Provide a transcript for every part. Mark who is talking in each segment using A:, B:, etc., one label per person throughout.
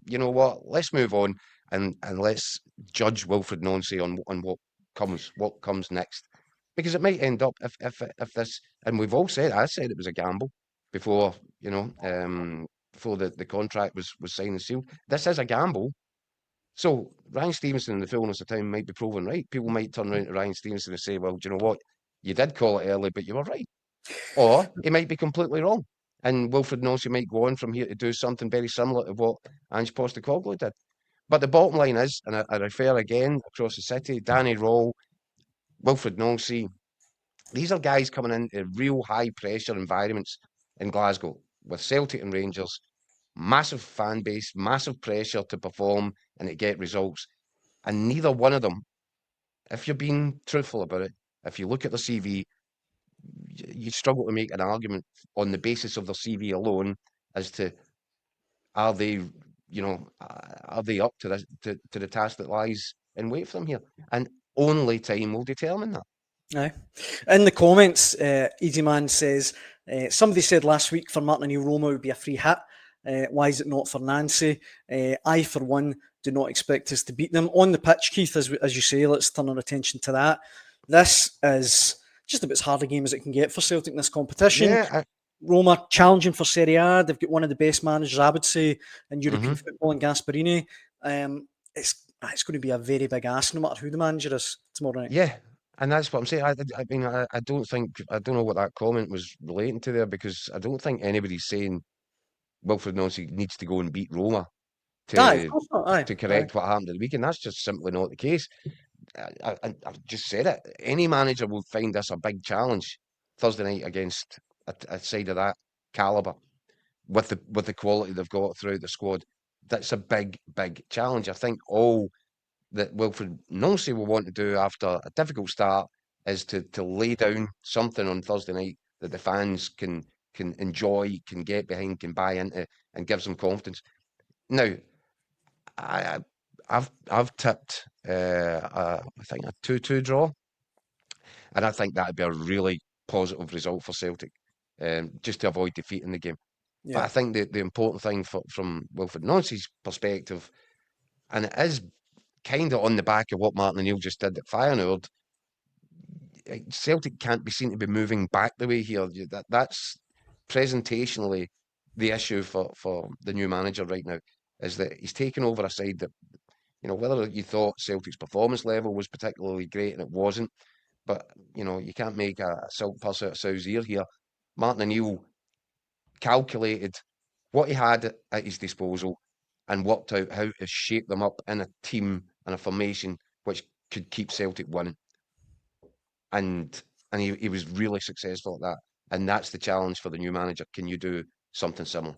A: you know what? Let's move on and let's judge Wilfried Nancy on what comes next, because it might end up if this, and we've all said, I said it was a gamble before, before the contract was signed and sealed. This is a gamble. So Ryan Stevenson, in the fullness of time, might be proven right. People might turn around to Ryan Stevenson and say, "Well, do you know what? You did call it early, but you were right." Or he might be completely wrong. And Wilfried Nancy might go on from here to do something very similar to what Ange Postecoglou did. But the bottom line is, and I refer again across the city, Danny Roll, Wilfried Nancy, these are guys coming into real high pressure environments in Glasgow with Celtic and Rangers, massive fan base, massive pressure to perform and to get results. And neither one of them, if you're being truthful about it, if you look at the CV, you struggle to make an argument on the basis of their CV alone as to are they, are they up to the task that lies in wait for them here? And only time will determine that.
B: Aye. In the comments, Easy Man says, somebody said last week for Martin O'Neill, Roma would be a free hit. Why is it not for Nancy? I, for one, do not expect us to beat them. On the pitch, Keith, as you say, let's turn our attention to that. This is just about as hard a game as it can get for Celtic in this competition.
A: Yeah,
B: Roma challenging for Serie A. They've got one of the best managers, I would say, in European football in Gasperini. It's going to be a very big ask, no matter who the manager is tomorrow night.
A: Yeah, and that's what I'm saying. I mean, I don't know what that comment was relating to there, because I don't think anybody's saying Wilfried Nancy needs to go and beat Roma to correct what happened at the weekend. That's just simply not the case. I've just said it. Any manager will find this a big challenge Thursday night against a side of that calibre, with the quality they've got throughout the squad. That's a big challenge. I think all that Wilfried Nancy will want to do after a difficult start is to lay down something on Thursday night that the fans can enjoy, can get behind, can buy into, and gives them confidence. Now, I've tipped I think a 2-2 draw, and I think that'd be a really positive result for Celtic, just to avoid defeat in the game. Yeah. But I think the important thing from Wilfried Nancy's perspective, and it is kind of on the back of what Martin O'Neill just did at Feyenoord, Celtic can't be seen to be moving back the way here. That's presentationally the issue for the new manager right now, is that he's taken over a side that, whether you thought Celtic's performance level was particularly great, and it wasn't, but, you can't make a silk purse out of sow's ear here. Martin O'Neill calculated what he had at his disposal and worked out how to shape them up in a team and a formation which could keep Celtic winning. And he was really successful at that. And that's the challenge for the new manager. Can you do something similar?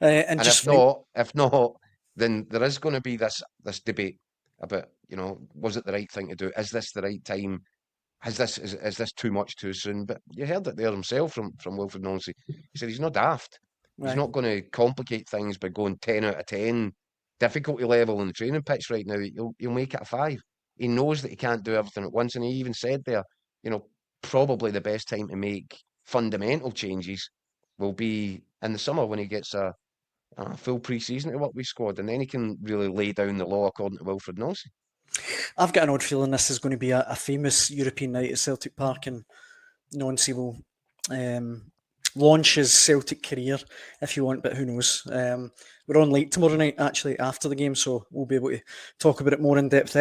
A: And if not, then there is going to be this debate about, was it the right thing to do? Is this the right time? Is this too much too soon? But you heard it there himself from Wilfried Nancy. He said he's not daft. Right. He's not going to complicate things by going 10 out of 10 difficulty level in the training pitch right now. He'll make it a 5. He knows that he can't do everything at once, and he even said there, probably the best time to make fundamental changes will be in the summer, when he gets a full pre-season to work with squad, and then he can really lay down the law according to Wilfried Nancy.
B: I've got an odd feeling this is going to be a famous European night at Celtic Park, and Nancy will launch his Celtic career, if you want, but who knows. We're on late tomorrow night, actually, after the game, so we'll be able to talk about it more in depth